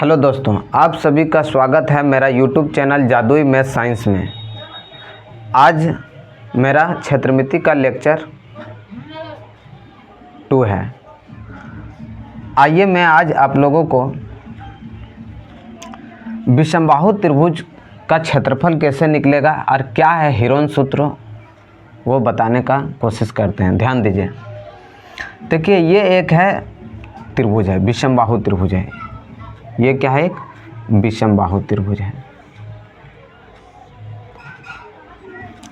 Hello दोस्तों, आप सभी का स्वागत है मेरा यूट्यूब चैनल जादुई मैथ साइंस में। आज मेरा क्षेत्रमिति का लेक्चर 2 है। आइए मैं आज आप लोगों को विषमबाहु त्रिभुज का क्षेत्रफल कैसे निकलेगा और क्या है हीरोन सूत्र वो बताने का कोशिश करते हैं। ध्यान दीजिए। देखिए, ये एक है त्रिभुज है, विषमबाहु त्रिभुज है। ये क्या है? एक विषमबाहु त्रिभुज है।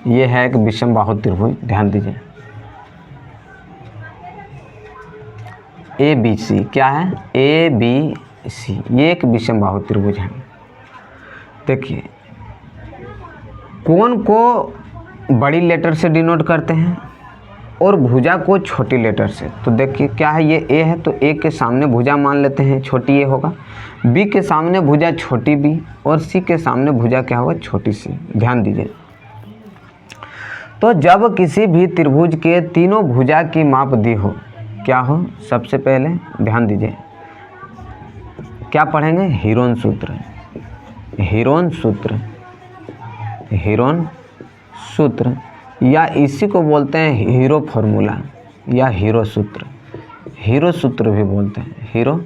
ये है एक विषमबाहु त्रिभुज। ध्यान दीजिए। ABC क्या है? ABC ये एक विषमबाहु त्रिभुज है। देखिए, कोण को बड़ी लेटर से डिनोट करते हैं और भुजा को छोटी लेटर से। तो देखिए क्या है, ये A है तो A के सामने भुजा मान लेते हैं, छोटी A होगा। B के सामने भुजा छोटी B और C के सामने भुजा क्या होगा? छोटी C। ध्यान दीजिए। तो जब किसी भी त्रिभुज के तीनों भुजा की माप दी हो, क्या हो? सबसे पहले ध्यान दीजिए, क्या पढ़ेंगे? हीरोन सूत्र। हीरोन सूत्र, हीरोन सूत्र या इसी को बोलते हैं हीरो फॉर्मूला या हीरो सूत्र। हीरो सूत्र भी बोलते हैं, हीरो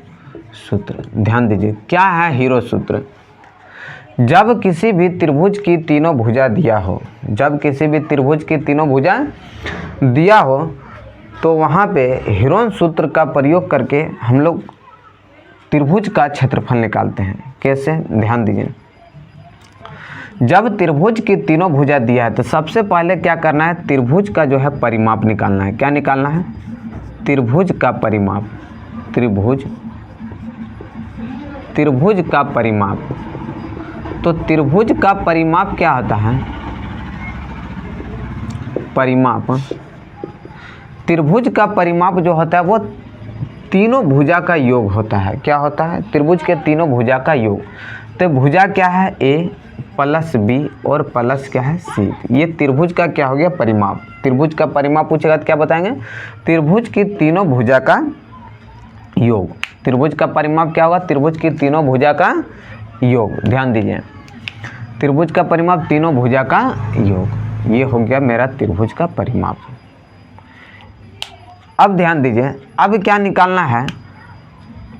सूत्र। ध्यान दीजिए, क्या है हीरो सूत्र? जब किसी भी त्रिभुज की तीनों भुजा दिया हो, जब किसी भी त्रिभुज की तीनों भुजा दिया हो तो वहाँ पे हीरोन सूत्र का प्रयोग करके हम लोग त्रिभुज का क्षेत्रफल निकालते हैं। कैसे? ध्यान दीजिए। जब त्रिभुज की तीनों भुजा दिया है तो सबसे पहले क्या करना है? त्रिभुज का जो है परिमाप निकालना है। क्या निकालना है? त्रिभुज का परिमाप। त्रिभुज का परिमाप। तो त्रिभुज का परिमाप क्या होता है? परिमाप, त्रिभुज का परिमाप जो होता है वो तीनों भुजा का योग होता है। क्या होता है? त्रिभुज के तीनों भुजा का योग। तो भुजा क्या है? A प्लस B और प्लस क्या है? C। ये त्रिभुज का क्या हो गया? परिमाप। त्रिभुज का परिमाप पूछेगा तो क्या बताएंगे? त्रिभुज की तीनों भुजा का योग। त्रिभुज का परिमाप क्या होगा? त्रिभुज की तीनों भुजा का योग। ध्यान दीजिए, त्रिभुज का परिमाप तीनों भुजा का योग। ये हो गया मेरा त्रिभुज का परिमाप। अब ध्यान दीजिए, अब क्या निकालना है?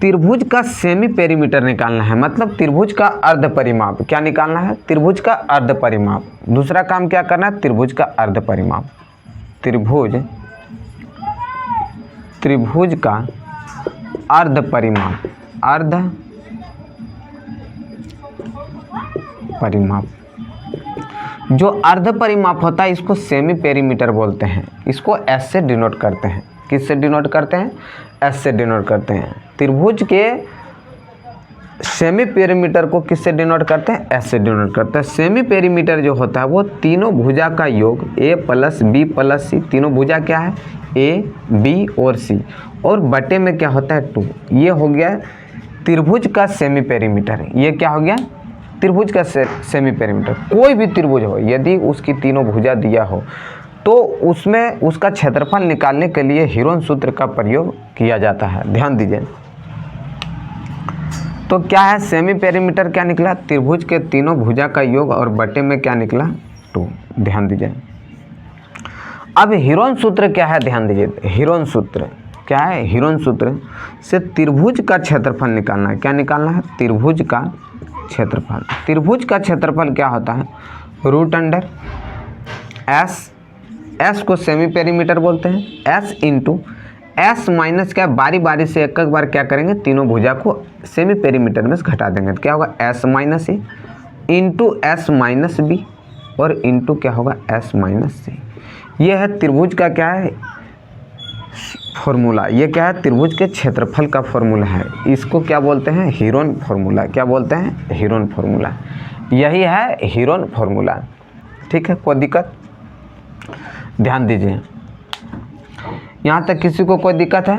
त्रिभुज का सेमी पेरीमीटर निकालना है, मतलब त्रिभुज का अर्ध परिमाप। क्या निकालना है? त्रिभुज का अर्ध परिमाप। दूसरा काम क्या करना है? त्रिभुज का अर्ध परिमाप। त्रिभुज का अर्ध परिमाप। अर्ध परिमाप, जो अर्ध परिमाप होता है इसको सेमी पेरीमीटर बोलते हैं। इसको S से डिनोट करते हैं। किससे डिनोट करते हैं? S से डिनोट करते हैं। त्रिभुज के सेमी पेरीमीटर को किससे डिनोट करते हैं? S से डिनोट करते हैं। सेमी पेरीमीटर जो होता है वो तीनों भुजा का योग, A plus B plus C। तीनों भुजा क्या है? A, B और C, और बटे में क्या होता है? 2। ये हो गया त्रिभुज का सेमी पेरीमीटर। ये क्या हो गया? त्रिभुज का सेमी पेरीमीटर। कोई भी त्रिभुज हो, यदि उसकी तीनों भुजा दिया हो तो उसमें उसका क्षेत्रफल निकालने के लिए हीरोन सूत्र का प्रयोग किया जाता है। ध्यान दीजिए। तो क्या है? सेमी पेरीमीटर क्या निकला? त्रिभुज के तीनों भुजा का योग और बटे में क्या निकला? 2। ध्यान दीजिए। अब हीरोन सूत्र क्या है? ध्यान दीजिए। हीरोन सूत्र क्या है? हीरोन सूत्र से त्रिभुज का क्षेत्रफल निकालना है। क्या निकालना है? त्रिभुज का क्षेत्रफल। त्रिभुज का क्षेत्रफल क्या होता है? रूट अंडर S को सेमी पेरीमीटर बोलते हैं। S इंटू S माइनस क्या? बारी बारी से एक एक बार क्या करेंगे? तीनों भुजा को सेमी पेरीमीटर में से घटा देंगे तो क्या होगा? S minus A into S minus B और इंटू क्या होगा? S minus C। ये है त्रिभुज का क्या है? फॉर्मूला। ये क्या है? त्रिभुज के क्षेत्रफल का फॉर्मूला है। इसको क्या बोलते हैं? Heron formula. क्या बोलते हैं? Heron formula. यही है हीरोन फॉर्मूला। ठीक है, कोई दिक्कत? ध्यान दीजिए। यहाँ तक किसी को कोई दिक्कत है?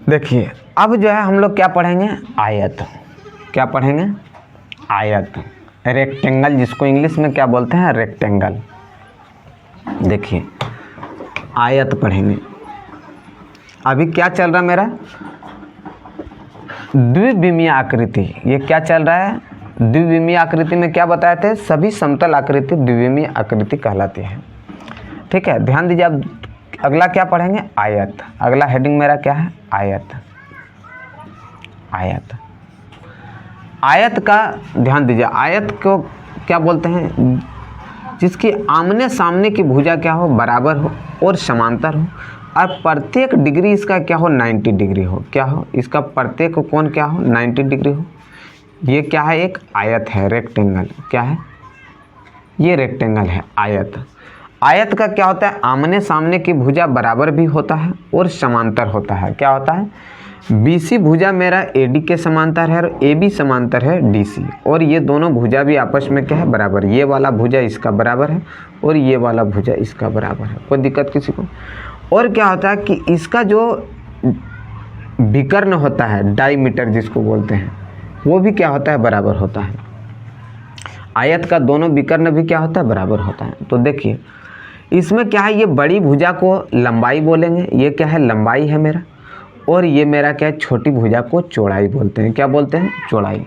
देखिए, अब जो है हम लोग क्या पढ़ेंगे? आयत। क्या पढ़ेंगे? आयत, रेक्टेंगल, जिसको इंग्लिश में क्या बोलते हैं? रेक्टेंगल। देखिए, आयत पढ़ेंगे। अभी क्या चल रहा मेरा? द्विविमीय आकृति, ये क्या चल रहा है? द्विविमीय आकृति में क्या बताए थे? सभी समतल आकृति द्विविमीय आकृति कहलाती है। ठीक है, ध्यान दीजिए। अब अगला क्या पढ़ेंगे? आयत। अगला हेडिंग मेरा क्या है? आयत। आयत, आयत का ध्यान दीजिए। आयत को क्या बोलते हैं? जिसकी आमने सामने की भुजा क्या हो? बराबर हो और समांतर हो, और प्रत्येक डिग्री इसका क्या हो? 90 डिग्री हो। क्या हो? इसका प्रत्येक कोण क्या हो? 90 डिग्री हो। ये क्या है? एक आयत है, रेक्टेंगल। क्या है? ये रेक्टेंगल है, आयत। आयत का क्या होता है? आमने सामने की भुजा बराबर भी होता है और समांतर होता है। क्या होता है? BC भुजा मेरा AD के समांतर है और AB समांतर है DC, और ये दोनों भुजा भी आपस में क्या है? बराबर। ये वाला भुजा इसका बराबर है और ये वाला भुजा इसका बराबर है। कोई दिक्कत किसी को? और क्या होता है कि इसका जो विकर्ण होता है, डायमीटर जिसको बोलते हैं, वो भी क्या होता है? बराबर होता है। आयत का दोनों विकर्ण भी क्या होता है? बराबर होता है। तो देखिए इसमें क्या है? ये बड़ी भुजा को लंबाई बोलेंगे, ये क्या है? लंबाई है मेरा, और ये मेरा क्या है? छोटी भुजा को चौड़ाई बोलते हैं। क्या बोलते हैं? चौड़ाई।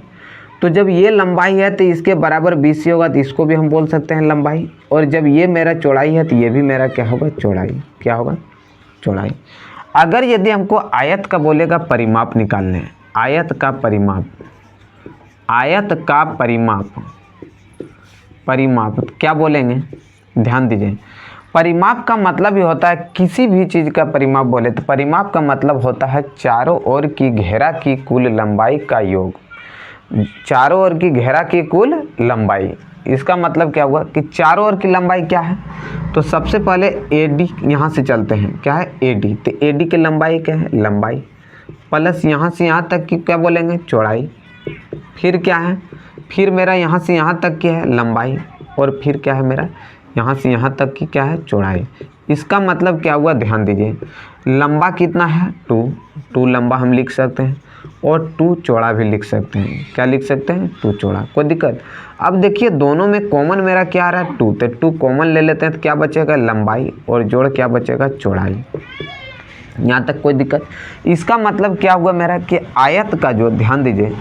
तो जब ये लंबाई है तो इसके बराबर BC होगा, तो इसको भी हम बोल सकते हैं लंबाई, और जब ये मेरा चौड़ाई है तो ये भी मेरा क्या होगा? चौड़ाई। क्या होगा? चौड़ाई। अगर यदि हमको आयत का बोलेगा परिमाप निकालने, आयत का परिमाप, आयत का परिमाप, परिमाप क्या बोलेंगे? ध्यान दीजिए। परिमाप का मतलब ही होता है, किसी भी चीज़ का परिमाप बोले तो परिमाप का मतलब होता है चारों ओर की घेरा की कुल लंबाई का योग। चारों ओर की घेरा की कुल लंबाई, इसका मतलब क्या हुआ कि चारों ओर की लंबाई क्या है? तो सबसे पहले AD यहाँ से चलते हैं। क्या है? AD। तो AD की लंबाई क्या है? लंबाई प्लस यहाँ से यहाँ तक की क्या बोलेंगे? चौड़ाई। फिर क्या है? फिर मेरा यहाँ से यहाँ तक की है लंबाई, और फिर क्या है मेरा? यहाँ से यहाँ तक की क्या है? चौड़ाई। इसका मतलब क्या हुआ? ध्यान दीजिए। लंबा कितना है? 2 लंबा हम लिख सकते हैं, और 2 चौड़ा भी लिख सकते हैं। क्या लिख सकते हैं? 2 चौड़ा। कोई दिक्कत? अब देखिए दोनों में कॉमन मेरा क्या आ रहा है? 2। तो 2 कॉमन ले लेते हैं तो क्या बचेगा? लंबाई, और जोड़ क्या बचेगा? चौड़ाई। यहाँ तक कोई दिक्कत? इसका मतलब क्या हुआ मेरा कि आयत का जो, ध्यान दीजिए,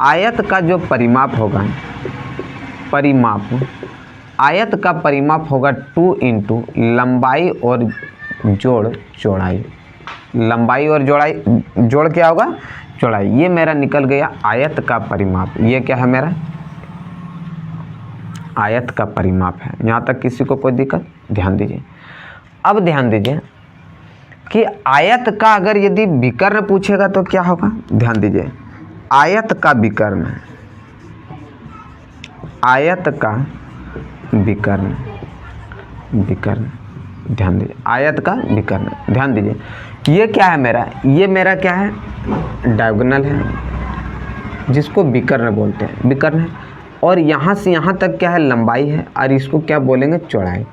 आयत का जो परिमाप होगा, परिमाप, आयत का परिमाप होगा 2 इंटू लंबाई और जोड़ चौड़ाई। लंबाई और जोड़ क्या होगा? चौड़ाई। ये मेरा निकल गया आयत का परिमाप। ये क्या है मेरा? आयत का परिमाप है। यहाँ तक किसी को कोई दिक्कत? ध्यान दीजिए। अब ध्यान दीजिए कि आयत का अगर यदि विकर्ण पूछेगा तो क्या होगा? ध्यान दीजिए। आयत का विकर्ण, आयत का विकर्ण, विकर्ण, ध्यान दीजिए। आयत का विकर्ण, ध्यान दीजिए। ये क्या है मेरा? ये मेरा क्या है? डायगोनल है, जिसको विकर्ण बोलते हैं, विकर्ण है। और यहाँ से यहाँ तक क्या है? लंबाई है, और इसको क्या बोलेंगे? चौड़ाई।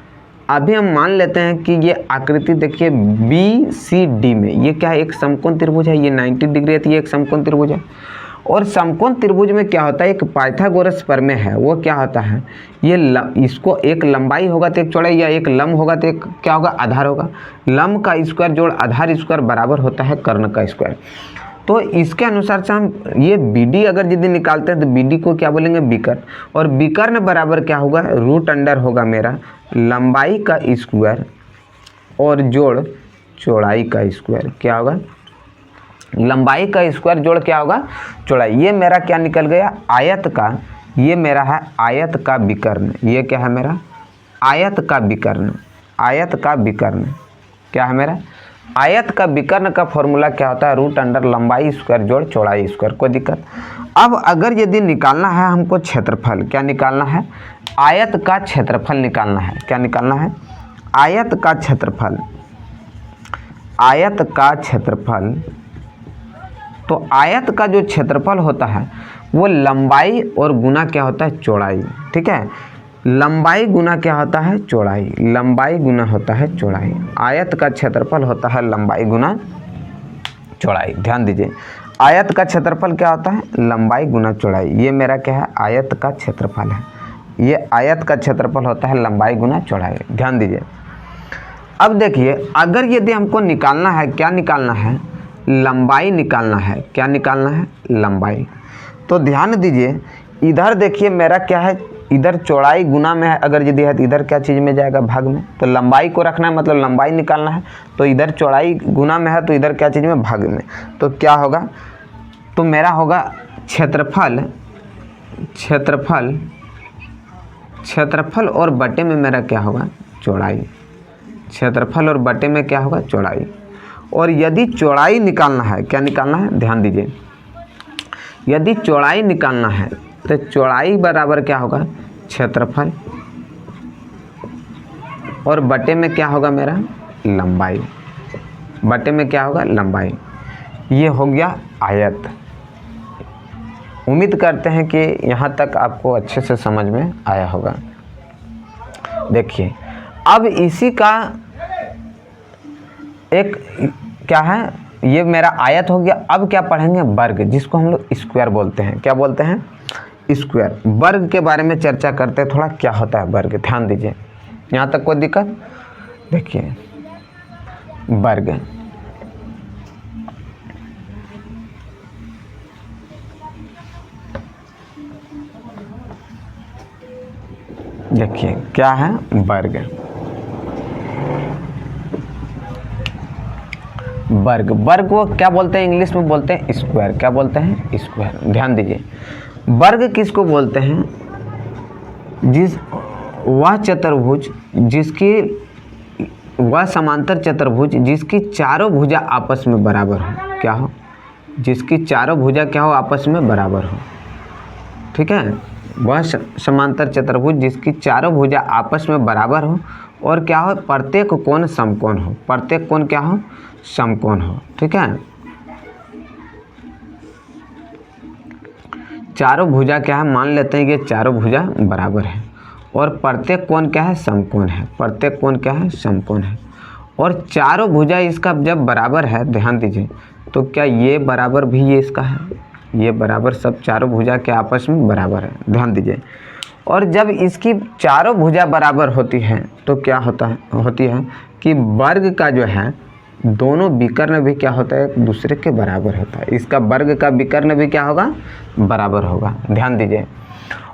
अभी हम मान लेते हैं कि ये आकृति देखिए BCD में ये क्या है? एक समकोण त्रिभुज है। ये 90 डिग्री है, तो ये एक समकोण त्रिभुज है। और समकोण त्रिभुज में क्या होता है? एक पाइथागोरस प्रमेय है, वो क्या होता है? ये इसको एक लंबाई होगा तो एक चौड़ाई, या एक लंब होगा तो एक क्या होगा? आधार होगा। लंब का स्क्वायर जोड़ आधार स्क्वायर बराबर होता है कर्ण का स्क्वायर। तो इसके अनुसार से हम ये BD अगर यदि निकालते हैं तो BD को क्या बोलेंगे? विकर्ण। और विकर्ण बराबर क्या होगा? रूट अंडर होगा मेरा लंबाई का स्क्वायर और जोड़ चौड़ाई का स्क्वायर। क्या होगा? लंबाई का स्क्वायर जोड़ क्या होगा? चौड़ाई। ये मेरा क्या निकल गया? आयत का, ये मेरा है आयत का विकर्ण। ये क्या है मेरा? आयत का विकर्ण। आयत का विकर्ण क्या है मेरा? आयत का विकर्ण का फॉर्मूला क्या होता है? रूट अंडर लंबाई स्क्वायर जोड़ चौड़ाई स्क्वायर। कोई दिक्कत? अब अगर यदि निकालना है हमको क्षेत्रफल, क्या निकालना है? आयत का क्षेत्रफल निकालना है। क्या निकालना है? आयत का क्षेत्रफल। आयत का क्षेत्रफल। तो आयत का जो क्षेत्रफल होता है वो लंबाई और गुना क्या होता है? चौड़ाई। ठीक है, लंबाई गुना क्या होता है? चौड़ाई। लंबाई गुना होता है चौड़ाई। आयत का क्षेत्रफल होता है लंबाई गुना चौड़ाई। ध्यान दीजिए, आयत का क्षेत्रफल क्या होता है? लंबाई गुना चौड़ाई। ये मेरा क्या है? आयत का क्षेत्रफल है। ये आयत का क्षेत्रफल होता है लंबाई गुना चौड़ाई। ध्यान दीजिए। अब देखिए, अगर यदि हमको निकालना है, क्या निकालना है? लंबाई निकालना है। क्या निकालना है? लंबाई। तो ध्यान दीजिए, इधर देखिए मेरा क्या है, इधर चौड़ाई गुना में है, अगर यदि है तो इधर क्या चीज़ में जाएगा? भाग में। तो लंबाई को रखना है, मतलब लंबाई निकालना है, तो इधर चौड़ाई गुना में है तो इधर क्या चीज़ में? भाग में। तो क्या होगा? तो मेरा होगा क्षेत्रफल, क्षेत्रफल, क्षेत्रफल और बटे में मेरा क्या होगा? चौड़ाई। क्षेत्रफल और बटे में क्या होगा? चौड़ाई। और यदि चौड़ाई निकालना है, क्या निकालना है? ध्यान दीजिए, यदि चौड़ाई निकालना है तो चौड़ाई बराबर क्या होगा? क्षेत्रफल, और बटे में क्या होगा मेरा? लंबाई। बटे में क्या होगा? लंबाई। ये हो गया आयत। उम्मीद करते हैं कि यहाँ तक आपको अच्छे से समझ में आया होगा। देखिए, अब इसी का एक क्या है, ये मेरा आयत हो गया। अब क्या पढ़ेंगे? वर्ग, जिसको हम लोग स्क्वायर बोलते हैं। क्या बोलते हैं? स्क्वायर। वर्ग के बारे में चर्चा करते हैं थोड़ा, क्या होता है वर्ग। ध्यान दीजिए, यहाँ तक कोई दिक्कत? देखिए, वर्ग, देखिए क्या है वर्ग। वर्ग, वर्ग को क्या बोलते हैं? इंग्लिश में बोलते हैं स्क्वायर। क्या बोलते हैं? स्क्वायर। ध्यान दीजिए, वर्ग किसको बोलते हैं? जिस वह चतुर्भुज जिसकी, वह समांतर चतुर्भुज जिसकी चारों भुजा आपस में बराबर हो। क्या हो? जिसकी चारों भुजा क्या हो? आपस में बराबर हो। ठीक है, वह समांतर चतुर्भुज जिसकी चारों भुजा आपस में बराबर हो, और क्या हो? प्रत्येक कोण समकोण हो। प्रत्येक कोण क्या हो? समकोण हो। ठीक है, चारों भुजा क्या है? मान लेते हैं कि चारों भुजा बराबर है, और प्रत्येक कोण क्या है? समकोण है। प्रत्येक कोण क्या है? समकोण है। और चारों भुजा इसका जब बराबर है, ध्यान दीजिए, तो क्या ये बराबर भी ये इसका है? ये बराबर, सब चारों भुजा के आपस में बराबर है। ध्यान दीजिए, और जब इसकी चारों भुजा बराबर होती है तो क्या होता है? होती है कि वर्ग का जो है दोनों विकर्ण भी क्या होता है? एक दूसरे के बराबर होता है। इसका वर्ग का विकर्ण भी क्या होगा? बराबर होगा। ध्यान दीजिए,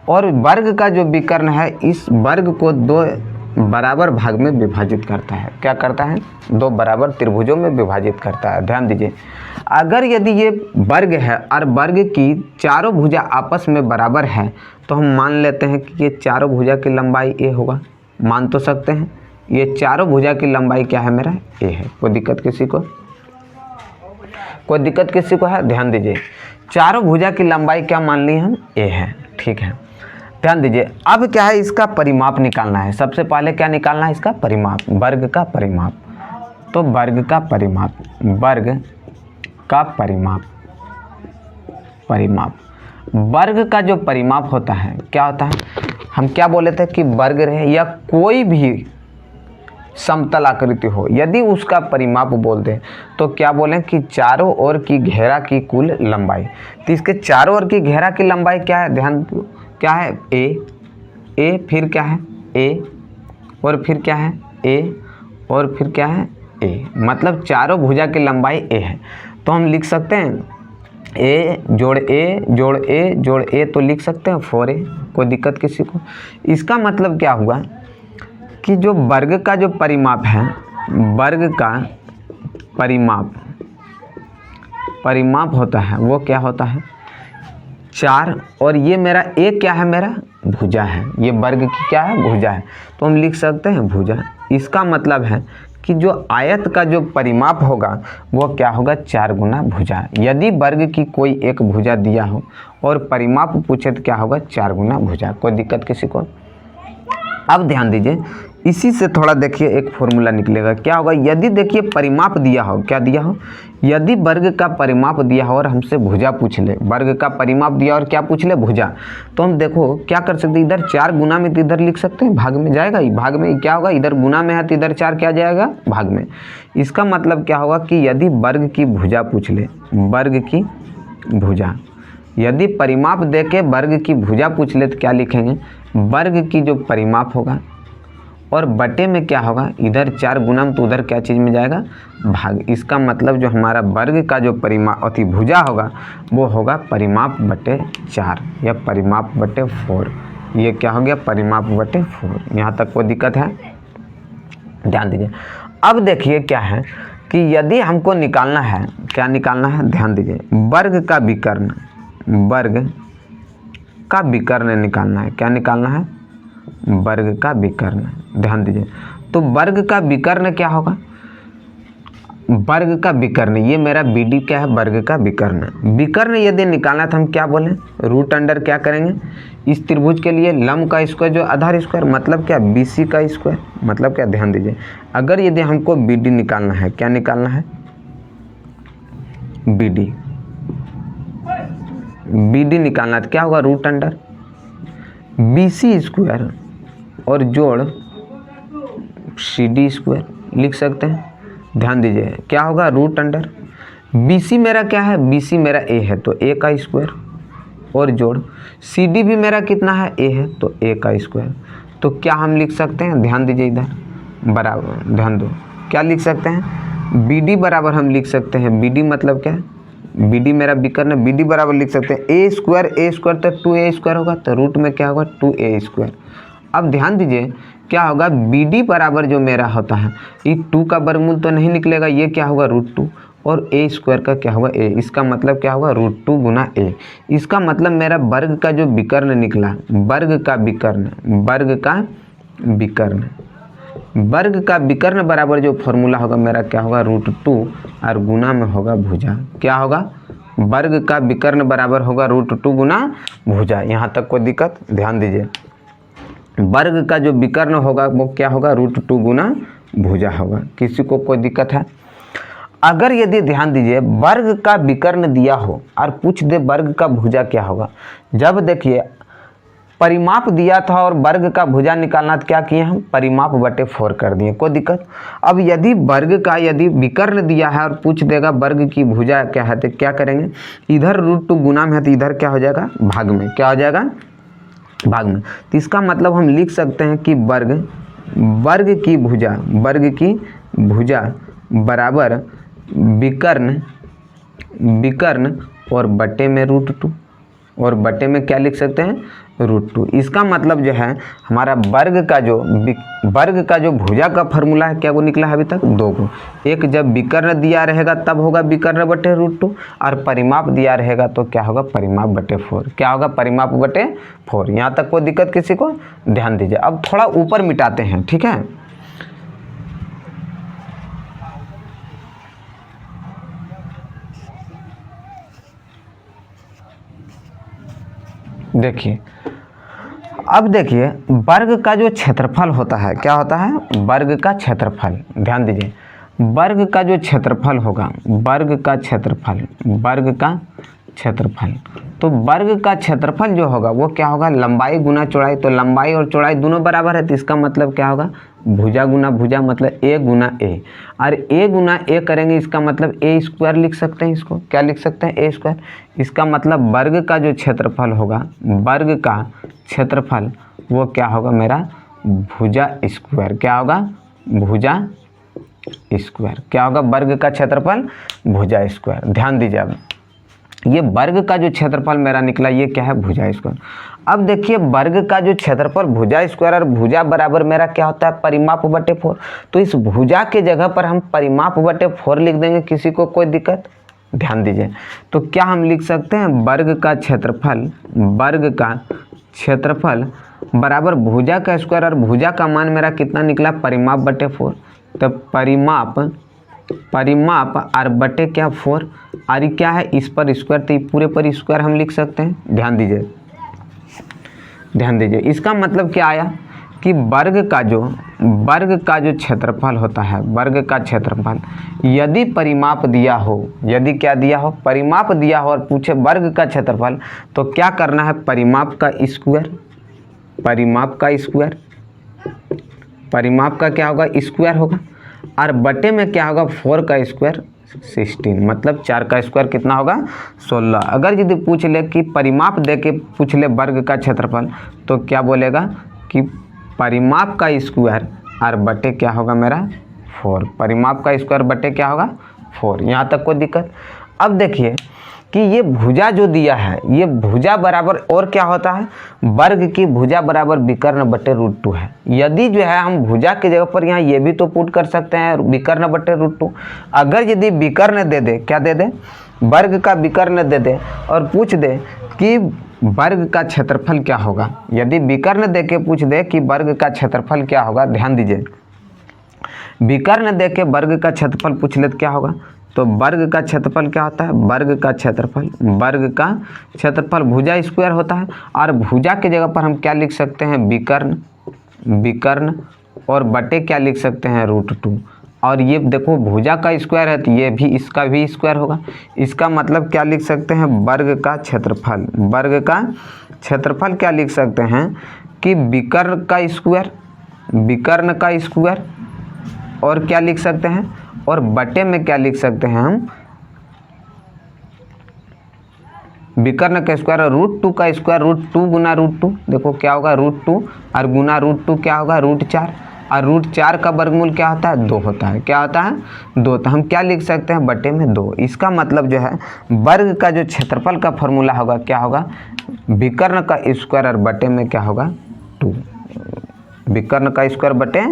और वर्ग का जो विकर्ण है, इस वर्ग को दो बराबर भाग में विभाजित करता है। क्या करता है? दो बराबर त्रिभुजों में विभाजित करता है। ध्यान दीजिए, अगर यदि ये वर्ग है और वर्ग की चारों भुजा आपस में बराबर है, तो हम मान लेते हैं कि ये चारों भुजा की लंबाई ए होगा। मान तो सकते हैं, ये चारों भुजा की लंबाई क्या है? मेरा ए है। कोई दिक्कत किसी को? कोई दिक्कत किसी को है? ध्यान दीजिए, चारों भुजा की लंबाई क्या मान ली हम? ए है। ठीक है, ध्यान दीजिए, अब क्या है? इसका परिमाप निकालना है। सबसे पहले क्या निकालना है? इसका परिमाप, वर्ग का परिमाप। तो वर्ग का परिमाप, वर्ग का परिमाप, परिमाप, वर्ग का जो परिमाप होता है क्या होता है? हम क्या बोले थे कि वर्ग रहे या कोई भी समतल आकृति हो, यदि उसका परिमाप बोल दें तो क्या बोलें कि चारों ओर की घेरा की कुल लंबाई। तो इसके चारों ओर की घेरा की लंबाई क्या है? ध्यान, क्या है? ए, फिर क्या है? ए, और फिर क्या है? ए, और फिर क्या है? ए, मतलब चारों भुजा की लंबाई ए है। तो हम लिख सकते हैं ए जोड़ ए जोड़ ए जोड़ ए, तो लिख सकते हैं 4a। कोई दिक्कत किसी को? इसका मतलब क्या हुआ कि जो वर्ग का जो परिमाप है, वर्ग का परिमाप होता है वो क्या होता है? 4, और ये मेरा ए क्या है? मेरा भुजा है। ये वर्ग की क्या है? भुजा है। तो हम लिख सकते हैं भुजा। इसका मतलब है कि जो आयत का जो परिमाप होगा वो क्या होगा? 4 गुना भुजा। यदि वर्ग की कोई एक भुजा दिया हो और परिमाप पूछे तो क्या होगा? 4 गुना भुजा। कोई दिक्कत किसी को? अब ध्यान दीजिए, इसी से थोड़ा देखिए एक फॉर्मूला निकलेगा। क्या होगा? यदि देखिए परिमाप दिया हो, क्या दिया हो? यदि वर्ग का परिमाप दिया हो और हमसे भुजा पूछ ले, वर्ग का परिमाप दिया और क्या पूछ ले? भुजा। तो हम देखो क्या कर सकते हैं, इधर 4 गुना में तो इधर लिख सकते हैं, भाग में जाएगा। भाग में क्या होगा? इधर गुना में है तो इधर 4 क्या जाएगा? भाग में। इसका मतलब क्या होगा कि यदि वर्ग की भुजा पूछ ले, वर्ग की भुजा, यदि परिमाप दे के वर्ग की भुजा पूछ ले तो क्या लिखेंगे? वर्ग की जो परिमाप होगा और बटे में क्या होगा, इधर 4 गुना तो उधर क्या चीज़ में जाएगा, भाग। इसका मतलब जो हमारा वर्ग का जो परिमाप भुजा होगा वो होगा परिमाप बटे 4 या परिमाप बटे 4। ये क्या हो गया, परिमाप बटे 4। यहाँ तक कोई दिक्कत है, ध्यान दीजिए। अब देखिए क्या है कि यदि हमको निकालना है, क्या निकालना है, ध्यान दीजिए, वर्ग का विकर्ण, वर्ग का विकर्ण निकालना है। क्या निकालना है, वर्ग का विकर्ण। ध्यान दीजिए, तो वर्ग का विकर्ण क्या होगा, वर्ग का विकर्ण, ये मेरा BD क्या है, वर्ग का विकर्ण। विकर्ण यदि निकालना तो हम क्या बोलें, रूट अंडर क्या करेंगे, इस त्रिभुज के लिए लंब का स्क्वायर जो आधार स्क्वायर, मतलब क्या BC का स्क्वायर, मतलब क्या, ध्यान दीजिए। अगर यदि हमको BD निकालना है, क्या निकालना है, BD निकालना तो क्या होगा, रूट अंडर BC स्क्वायर और जोड़ CD स्क्वायर लिख सकते हैं। ध्यान दीजिए क्या होगा, रूट अंडर BC मेरा क्या है, BC मेरा A है तो A का स्क्वायर और जोड़ CD भी मेरा कितना है, A है तो A का स्क्वायर। तो क्या हम लिख सकते हैं, ध्यान दीजिए इधर बराबर, ध्यान दो, क्या लिख सकते हैं, BD बराबर हम लिख सकते हैं, BD मतलब क्या है, BD मेरा विकर्ण, BD बराबर लिख सकते हैं A स्क्वायर तो 2A स्क्वायर होगा, तो रूट में क्या होगा, 2A स्क्वायर। अब ध्यान दीजिए क्या होगा, BD बराबर जो मेरा होता है, ये 2 का वर्गमूल तो नहीं निकलेगा, ये क्या होगा, रूट 2 और A स्क्वायर का क्या होगा, A। इसका मतलब क्या होगा, रूट 2 गुना A। इसका मतलब मेरा वर्ग का जो विकर्ण निकला, वर्ग का विकर्ण, वर्ग का विकर्ण, वर्ग का विकर्ण बराबर जो फॉर्मूला होगा मेरा क्या होगा, रूट 2 और गुना में होगा भुजा। क्या होगा, वर्ग का विकर्ण बराबर होगा रूट 2 गुना भुजा। यहाँ तक कोई दिक्कत, ध्यान दीजिए, वर्ग का जो विकर्ण होगा वो क्या होगा, रूट 2 गुना भुजा होगा। किसी को कोई दिक्कत है, अगर यदि ध्यान दीजिए वर्ग का विकर्ण दिया हो और पूछ दे वर्ग का भुजा क्या होगा, जब देखिए परिमाप दिया था और वर्ग का भुजा निकालना तो क्या किए हम, परिमाप बटे 4 कर दिए, कोई दिक्कत। अब यदि वर्ग का यदि विकर्ण दिया है और पूछ देगा वर्ग की भुजा क्या है तो क्या करेंगे, इधर रूट 2 गुना में है तो इधर क्या हो जाएगा, भाग में, क्या हो जाएगा, भाग में। तो इसका मतलब हम लिख सकते हैं कि वर्ग की भुजा, वर्ग की भुजा बराबर विकर्ण और बटे में रूट 2 और बटे में क्या लिख सकते हैं, रूट 2। इसका मतलब जो है हमारा वर्ग का जो भुजा का फॉर्मूला है क्या वो निकला है अभी तक, 2 को। एक जब विकर्ण दिया रहेगा तब होगा विकर्ण बटे रूट 2 और परिमाप दिया रहेगा तो क्या होगा, परिमाप बटे 4। क्या होगा, परिमाप बटे 4। यहाँ तक कोई दिक्कत किसी को, ध्यान दीजिए। अब थोड़ा ऊपर मिटाते हैं, ठीक है। देखिए अब देखिए वर्ग का जो क्षेत्रफल होता है, क्या होता है, वर्ग का क्षेत्रफल। ध्यान दीजिए वर्ग का जो क्षेत्रफल होगा, वर्ग का क्षेत्रफल, वर्ग का क्षेत्रफल, तो वर्ग का क्षेत्रफल जो होगा वो क्या होगा, लंबाई गुना चौड़ाई। तो लंबाई और चौड़ाई दोनों बराबर है तो इसका मतलब क्या होगा, भुजा गुना भुजा, मतलब A गुना A। और A गुना A करेंगे इसका मतलब A स्क्वायर लिख सकते हैं, इसको क्या लिख सकते हैं, A स्क्वायर। इसका मतलब वर्ग का जो क्षेत्रफल होगा, वर्ग का क्षेत्रफल वो क्या होगा मेरा, भुजा स्क्वायर। क्या होगा, भुजा स्क्वायर। क्या होगा, वर्ग का क्षेत्रफल भुजा स्क्वायर। ध्यान दीजिए अब ये वर्ग का जो क्षेत्रफल मेरा निकला ये क्या है, भुजा स्क्वायर। अब देखिए वर्ग का जो क्षेत्रफल भुजा स्क्वायर और भुजा बराबर मेरा क्या होता है, परिमाप बटे 4। तो इस भुजा के जगह पर हम परिमाप बटे 4 लिख देंगे, किसी को कोई दिक्कत, ध्यान दीजिए। तो क्या हम लिख सकते हैं, वर्ग का क्षेत्रफल, वर्ग का क्षेत्रफल बराबर भुजा का स्क्वायर और भुजा का मान मेरा कितना निकला, परिमाप बटे 4। तो परिमाप और बटे क्या 4, और ये क्या है, इस पर स्क्वायर, तो पूरे पर स्क्वायर हम लिख सकते हैं। ध्यान दीजिए, ध्यान दीजिए। इसका मतलब क्या आया कि वर्ग का जो क्षेत्रफल होता है, वर्ग का क्षेत्रफल यदि परिमाप दिया हो, यदि क्या दिया हो, परिमाप दिया हो और पूछे वर्ग का क्षेत्रफल, तो क्या करना है, परिमाप का स्क्वायर, परिमाप का स्क्वायर, परिमाप का क्या होगा, स्क्वायर होगा, और बटे में क्या होगा, 4 का स्क्वायर 16, मतलब 4 का स्क्वायर कितना होगा, 16। अगर यदि पूछ ले कि परिमाप दे के पूछ ले वर्ग का क्षेत्रफल, तो क्या बोलेगा कि परिमाप का स्क्वायर और बटे क्या होगा मेरा 4, परिमाप का स्क्वायर बटे क्या होगा 4। यहाँ तक कोई दिक्कत? अब देखिए कि ये भुजा जो दिया है, ये भुजा बराबर और क्या होता है, वर्ग की भुजा बराबर विकर्ण बटे √2 है। यदि जो है हम भुजा की जगह पर यहाँ ये भी तो पुट कर सकते हैं विकर्ण बटे √2। अगर यदि विकर्ण दे दे, क्या दे दे, वर्ग का विकर्ण दे दे और पूछ दे कि वर्ग का क्षेत्रफल क्या होगा, यदि विकर्ण दे के पूछ दे कि वर्ग का क्षेत्रफल क्या होगा, ध्यान दीजिए, विकर्ण दे के वर्ग का क्षेत्रफल पूछ ले तो क्या होगा, तो वर्ग का क्षेत्रफल क्या होता है, वर्ग का क्षेत्रफल भुजा स्क्वायर होता है। और भुजा की जगह पर हम क्या लिख सकते हैं, विकर्ण और बटे क्या लिख सकते हैं √2। और ये देखो भुजा का स्क्वायर है तो ये भी इसका भी स्क्वायर होगा। इसका मतलब क्या लिख सकते हैं, वर्ग का क्षेत्रफल क्या लिख सकते हैं कि विकर्ण का स्क्वायर और क्या लिख सकते हैं, और बटे में क्या लिख सकते हैं हम, विकर्ण का स्क्वायर और √2 का स्क्वायर, √2 गुना √2 देखो क्या होगा √2 और गुना √2 क्या होगा √4 और √4 का वर्गमूल क्या होता है 2 होता है, क्या होता है 2। तो हम क्या लिख सकते हैं बटे में 2। इसका मतलब जो है वर्ग का जो क्षेत्रफल का फॉर्मूला होगा क्या होगा, विकर्ण का स्क्वायर और बटे में क्या होगा 2, विकर्ण का स्क्वायर बटे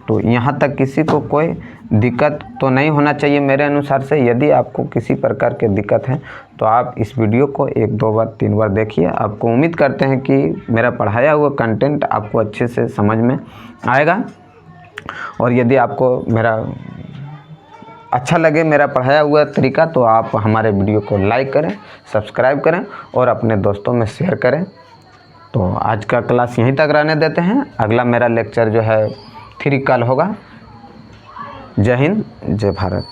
2। यहाँ तक किसी को कोई दिक्कत तो नहीं होना चाहिए मेरे अनुसार से। यदि आपको किसी प्रकार की दिक्कत है तो आप इस वीडियो को 1, 2 बार 3 बार देखिए। आपको उम्मीद करते हैं कि मेरा पढ़ाया हुआ कंटेंट आपको अच्छे से समझ में आएगा। और यदि आपको मेरा अच्छा लगे मेरा पढ़ाया हुआ तरीका तो आप हमारे वीडियो को लाइक करें, सब्सक्राइब करें और अपने दोस्तों में शेयर करें। तो आज का क्लास यहीं तक रहने देते हैं। अगला मेरा लेक्चर जो है 3 कल होगा। जय हिंद, जय भारत।